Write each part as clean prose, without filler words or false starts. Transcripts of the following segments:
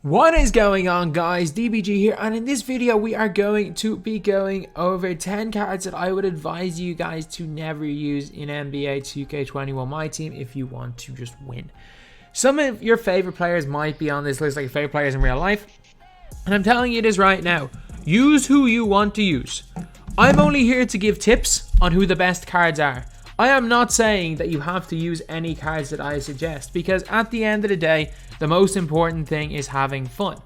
What is going on, guys? DBG here, and in this video we are going to be going over 10 cards that I would advise you guys to never use in NBA 2K21 MyTEAM if you want to just win. Some of your favorite players might be on this list, like your favorite players in real life, and I'm telling you this right now. Use who you want to use. I'm only here to give tips on who the best cards are. I am not saying that you have to use any cards that I suggest, because at the end of the day, the most important thing is having fun.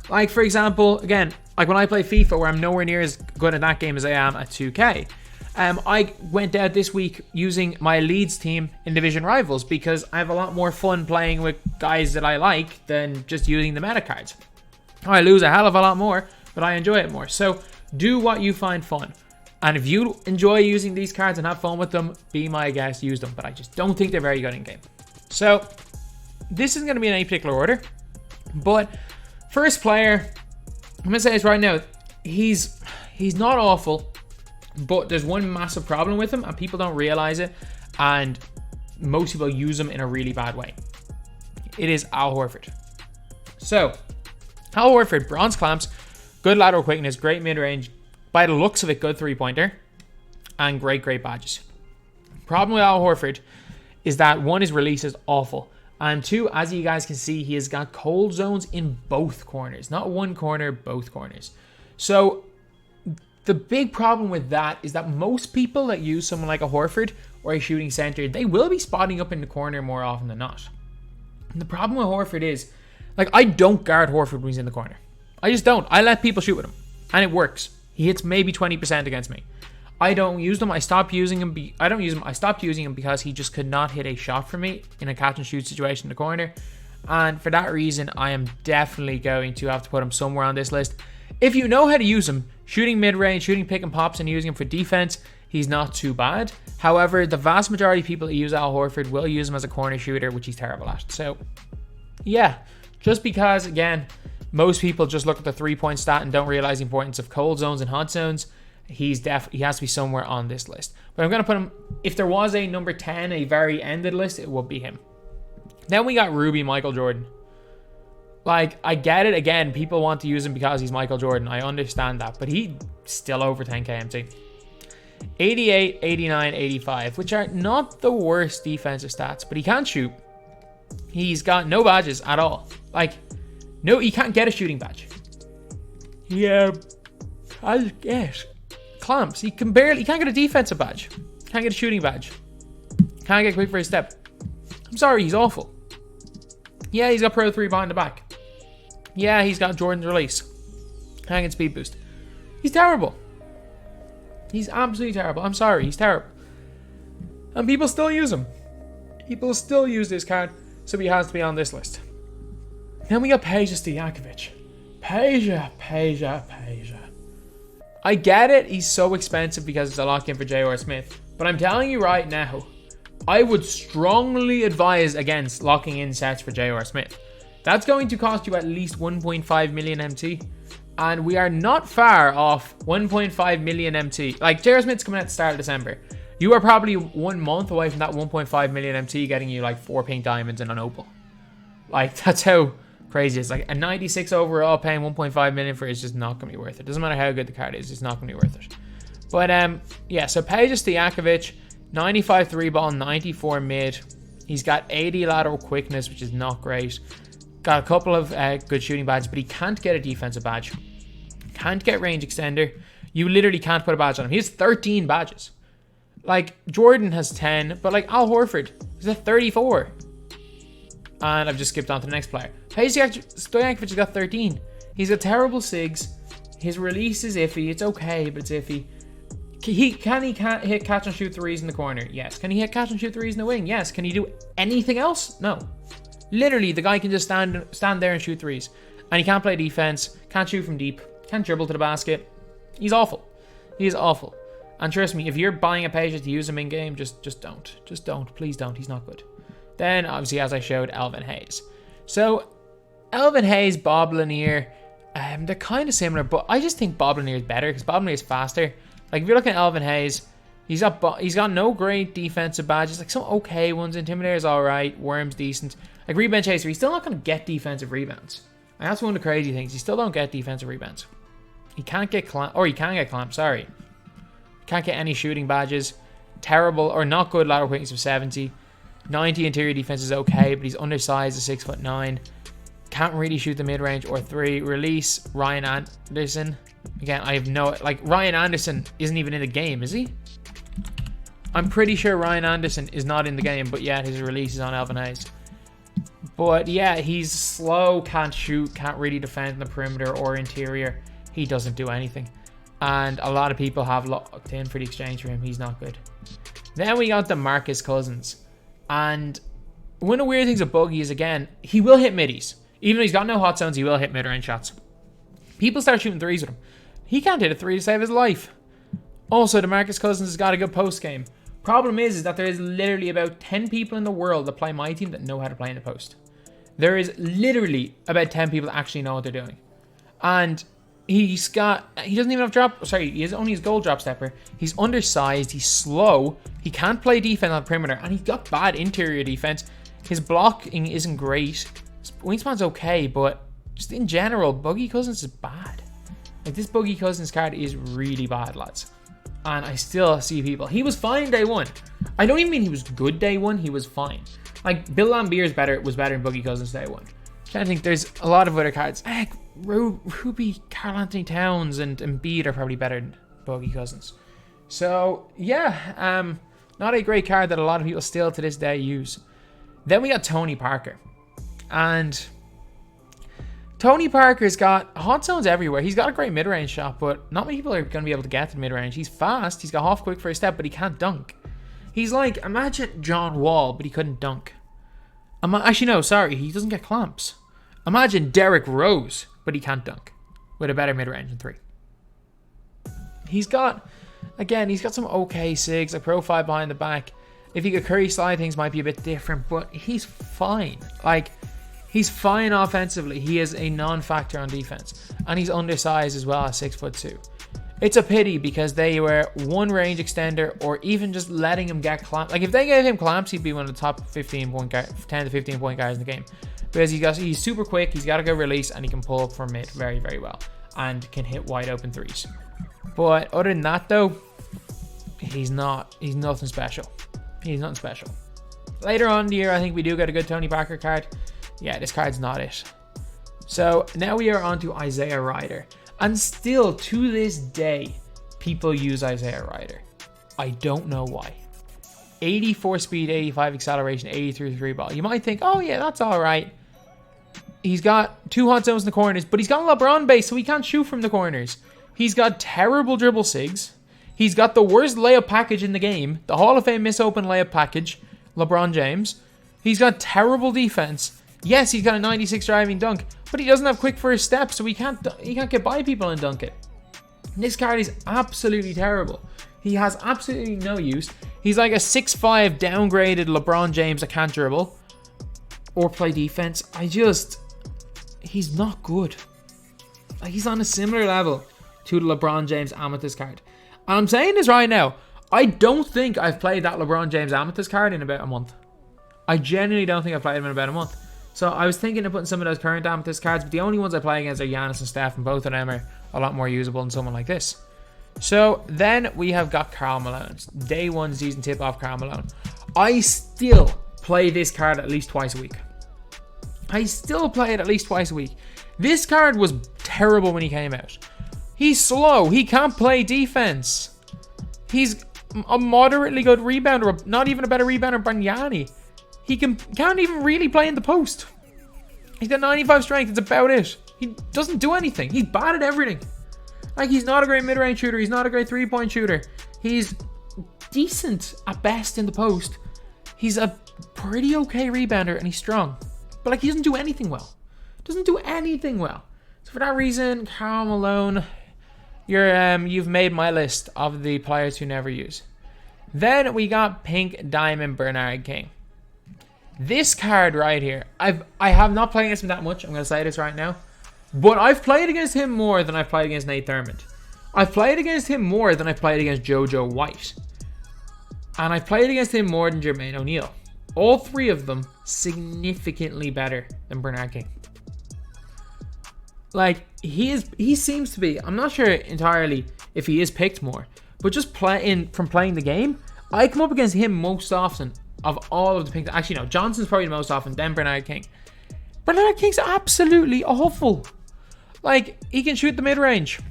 Like, for example, again, like when I play FIFA, where I'm nowhere near as good at that game as I am at 2K, I went out this week using my Leeds team in Division Rivals because I have a lot more fun playing with guys that I like than just using the meta cards. I lose a hell of a lot more, but I enjoy it more. So do what you find fun. And if you enjoy using these cards and have fun with them, be my guest, use them. But I just don't think they're very good in game. So this isn't going to be in any particular order. But first player, I'm going to say this right now. He's not awful, but there's one massive problem with him and people don't realize it. And most people use him in a really bad way. It is Al Horford. So Al Horford, bronze clamps, good lateral quickness, great mid-range. By the looks of it, good three-pointer, and great badges. Problem with Al Horford is that one, his release is awful, and two, as you guys can see, he has got cold zones in both corners. Not one corner, both corners. So the big problem with that is that most people that use someone like a Horford or a shooting center, they will be spotting up in the corner more often than not. And the problem with Horford is, like, I don't guard Horford when he's in the corner. I just don't. I let people shoot with him, and it works. He hits maybe 20% against me. I don't use them. I stopped using him. I don't use him. I stopped using him because he just could not hit a shot for me in a catch and shoot situation in the corner. And for that reason, I am definitely going to have to put him somewhere on this list. If you know how to use him, shooting mid-range, shooting pick and pops, and using him for defense, he's not too bad. However, the vast majority of people that use Al Horford will use him as a corner shooter, which he's terrible at. So, yeah, just because, again, most people just look at the three-point stat and don't realize the importance of cold zones and hot zones. He has to be somewhere on this list. But I'm going to put him, if there was a number 10, a very ended list, it would be him. Then we got Ruby Michael Jordan. Like, I get it. Again, people want to use him because he's Michael Jordan. I understand that. But he's still over 10 KMT. 88, 89, 85, which are not the worst defensive stats. But he can't shoot. He's got no badges at all. Like, no, he can't get a shooting badge. Yeah, I guess. Clamps. He can't get a defensive badge. Can't get a shooting badge. Can't get quick for his step. I'm sorry, he's awful. Yeah, he's got Pro 3 behind the back. Yeah, he's got Jordan's release. Can't get speed boost. He's terrible. He's absolutely terrible. I'm sorry, he's terrible. And people still use him. People still use this card, so he has to be on this list. Then we got Peja Stojakovic. Peja. I get it, he's so expensive because it's a lock-in for J.R. Smith. But I'm telling you right now, I would strongly advise against locking in sets for J.R. Smith. That's going to cost you at least 1.5 million MT. And we are not far off 1.5 million MT. Like, J.R. Smith's coming at the start of December. You are probably 1 month away from that 1.5 million MT getting you like 4 pink diamonds and an opal. Like, that's how crazy. It's like a 96 overall paying 1.5 million for it is just not going to be worth it. Doesn't matter how good the card is, it's not going to be worth it. But yeah, so Peja Stojakovic, 95 3 ball, 94 mid. He's got 80 lateral quickness, which is not great. Got a couple of good shooting badges, but he can't get a defensive badge. Can't get range extender. You literally can't put a badge on him. He has 13 badges. Like, Jordan has 10, but like Al Horford is at 34. And I've just skipped on to the next player. Peja Stojakovic has got 13. He's got terrible SIGs. His release is iffy. It's okay, but it's iffy. Can he hit catch and shoot threes in the corner? Yes. Can he hit catch and shoot threes in the wing? Yes. Can he do anything else? No. Literally, the guy can just stand there and shoot threes. And he can't play defense. Can't shoot from deep. Can't dribble to the basket. He's awful. He is awful. And trust me, if you're buying a Peja to use him in game, just don't. Just don't. Please don't. He's not good. Then, obviously, as I showed, Elvin Hayes. So, Elvin Hayes, Bob Lanier, they're kind of similar, but I just think Bob Lanier is better because Bob Lanier is faster. Like, if you're looking at Elvin Hayes, he's got no great defensive badges. Like, some okay ones. Intimidator's alright. Worm's decent. Like, rebound chaser, he's still not going to get defensive rebounds. And that's one of the crazy things. He still don't get defensive rebounds. He can't get clamp, or he can get clamp, sorry. Can't get any shooting badges. Terrible or not good lateral quickness of 70. 90 interior defense is okay, but he's undersized at 6'9". Can't really shoot the mid-range or 3. Release, Ryan Anderson. Again, I have no... Like, Ryan Anderson isn't even in the game, is he? I'm pretty sure Ryan Anderson is not in the game, but yet his release is on Elvin Hayes. But yeah, he's slow, can't shoot, can't really defend in the perimeter or interior. He doesn't do anything. And a lot of people have locked in for the exchange for him. He's not good. Then we got DeMarcus Cousins. And one of the weird things with Buggy is, again, he will hit middies. Even though he's got no hot zones, he will hit mid-range shots. People start shooting threes with him. He can't hit a 3 to save his life. Also, DeMarcus Cousins has got a good post game. Problem is that there is literally about 10 people in the world that play my team that know how to play in the post. There is literally about 10 people that actually know what they're doing. And he doesn't even have drop, sorry, he has only his goal drop stepper. He's undersized, he's slow, he can't play defense on the perimeter, and he's got bad interior defense. His blocking isn't great. His wingspan's okay, but just in general, Buggy Cousins is bad. Like, this Buggy Cousins card is really bad, lads. And I still see people. He was fine day one. I don't even mean he was good day one. He was fine. Like, Bill Laimbeer was better than Buggy Cousins day one. I'm trying to think, there's a lot of other cards. Ruby, Karl Anthony Towns, and Embiid are probably better than Buggy Cousins. So, yeah. Not a great card that a lot of people still to this day use. Then we got Tony Parker. And Tony Parker's got hot zones everywhere. He's got a great mid-range shot, but not many people are going to be able to get to the mid-range. He's fast. He's got half quick for a step, but he can't dunk. He's like, imagine John Wall, but he couldn't dunk. Actually, no, sorry. He doesn't get clamps. Imagine Derrick Rose, but he can't dunk. With a better mid-range than 3. He's got some okay sigs, a profile behind the back. If he could Curry slide, things might be a bit different, but he's fine. Like, he's fine offensively. He is a non-factor on defense. And he's undersized as well at 6'2". It's a pity because they were one range extender or even just letting him get clamps. Like, if they gave him clamps, he'd be one of the top 10 to 15 point guys in the game. Because he's super quick, he's got a good release, and he can pull up from mid very, very well. And can hit wide open threes. But other than that, though, he's nothing special. He's nothing special. Later on in the year, I think we do get a good Tony Parker card. Yeah, this card's not it. So now we are on to Isaiah Ryder. And still, to this day, people use Isaiah Ryder. I don't know why. 84 speed, 85 acceleration, 83 3 ball. You might think, oh yeah, that's all right. He's got 2 hot zones in the corners, but he's got a LeBron base, so he can't shoot from the corners. He's got terrible dribble sigs. He's got the worst layup package in the game. The Hall of Fame miss open layup package. LeBron James. He's got terrible defense. Yes, he's got a 96 driving dunk, but he doesn't have quick first step, so he can't get by people and dunk it. This card is absolutely terrible. He has absolutely no use. He's like a 6'5" downgraded LeBron James that can't dribble or play defense. He's not good. Like, he's on a similar level to the LeBron James Amethyst card. And I'm saying this right now. I don't think I've played that LeBron James Amethyst card in about a month. I genuinely don't think I've played him in about a month. So I was thinking of putting some of those current Amethyst cards, but the only ones I play against are Giannis and Steph, and both of them are a lot more usable than someone like this. So then we have got Karl Malone. Day 1 season tip-off Karl Malone. I still play this card at least twice a week. This card was terrible when he came out. He's slow. He can't play defense. He's a moderately good rebounder, not even a better rebounder than Bargnani. He can't even really play in the post. He's got 95 strength. That's about it. He doesn't do anything. He's bad at everything. Like, he's not a great mid-range shooter. He's not a great three-point shooter. He's decent at best in the post. He's a pretty okay rebounder, and he's strong. But, like, he doesn't do anything well. So for that reason, Karl Malone, you've made my list of the players who never use. Then we got Pink Diamond Bernard King. This card right here, I have not played against him that much. I'm going to say this right now. But I've played against him more than I've played against Nate Thurmond. I've played against him more than I've played against JoJo White. And I've played against him more than Jermaine O'Neal. All 3 of them significantly better than Bernard King. Like, he seems to be, I'm not sure entirely if he is picked more, but just playing the game, I come up against him most often of all of the picks. Actually, no, Johnson's probably the most often, then Bernard King. Bernard King's absolutely awful. Like, he can shoot the mid-range.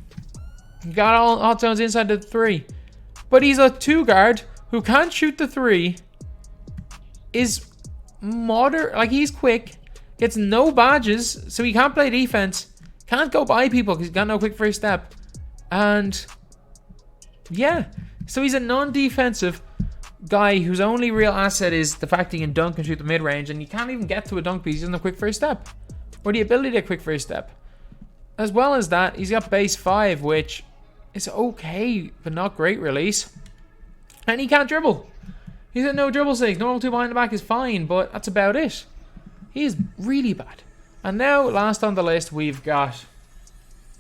He got all hot zones inside the 3. But he's a 2 guard who can't shoot the 3. Is moderate, like he's quick. Gets no badges, so he can't play defense. Can't go by people because he's got no quick first step. And yeah, so he's a non-defensive guy whose only real asset is the fact he can dunk and shoot the mid-range, and you can't even get to a dunk because he doesn't have a quick first step. Or the ability to quick first step. As well as that, he's got base 5, which is okay, but not great release. And he can't dribble. He's got no dribble stakes. Normal 2 behind the back is fine, but that's about it. He is really bad. And now, last on the list, we've got...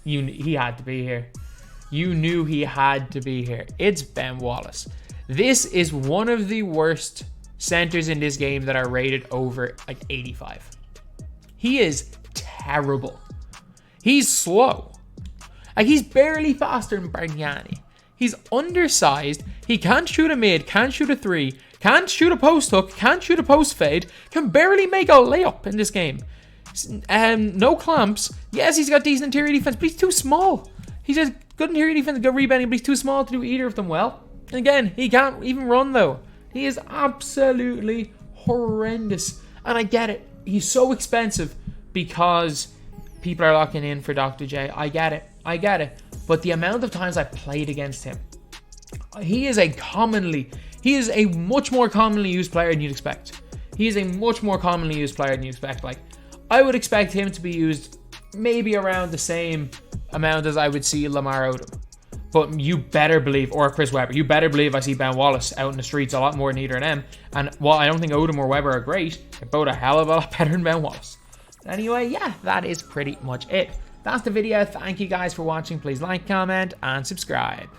He had to be here. You knew he had to be here. It's Ben Wallace. This is one of the worst centers in this game that are rated over like 85. He is terrible. He's slow. Like, he's barely faster than Bargnani. He's undersized. He can't shoot a mid, can't shoot a 3, can't shoot a post hook, can't shoot a post fade, can barely make a layup in this game. No clamps. Yes, he's got decent interior defense, but he's too small. He's just good interior defense, good rebounding, but he's too small to do either of them well. And again, he can't even run though. He is absolutely horrendous. And I get it. He's so expensive because people are locking in for Dr. J. I get it. But the amount of times I played against him, he is a much more commonly used player than you'd expect. Like, I would expect him to be used maybe around the same amount as I would see Lamar Odom. But you better believe, or Chris Webber, you better believe I see Ben Wallace out in the streets a lot more than either of them. And while I don't think Odom or Webber are great, they're both a hell of a lot better than Ben Wallace. Anyway, yeah, that is pretty much it. That's the video. Thank you guys for watching. Please like, comment, and subscribe.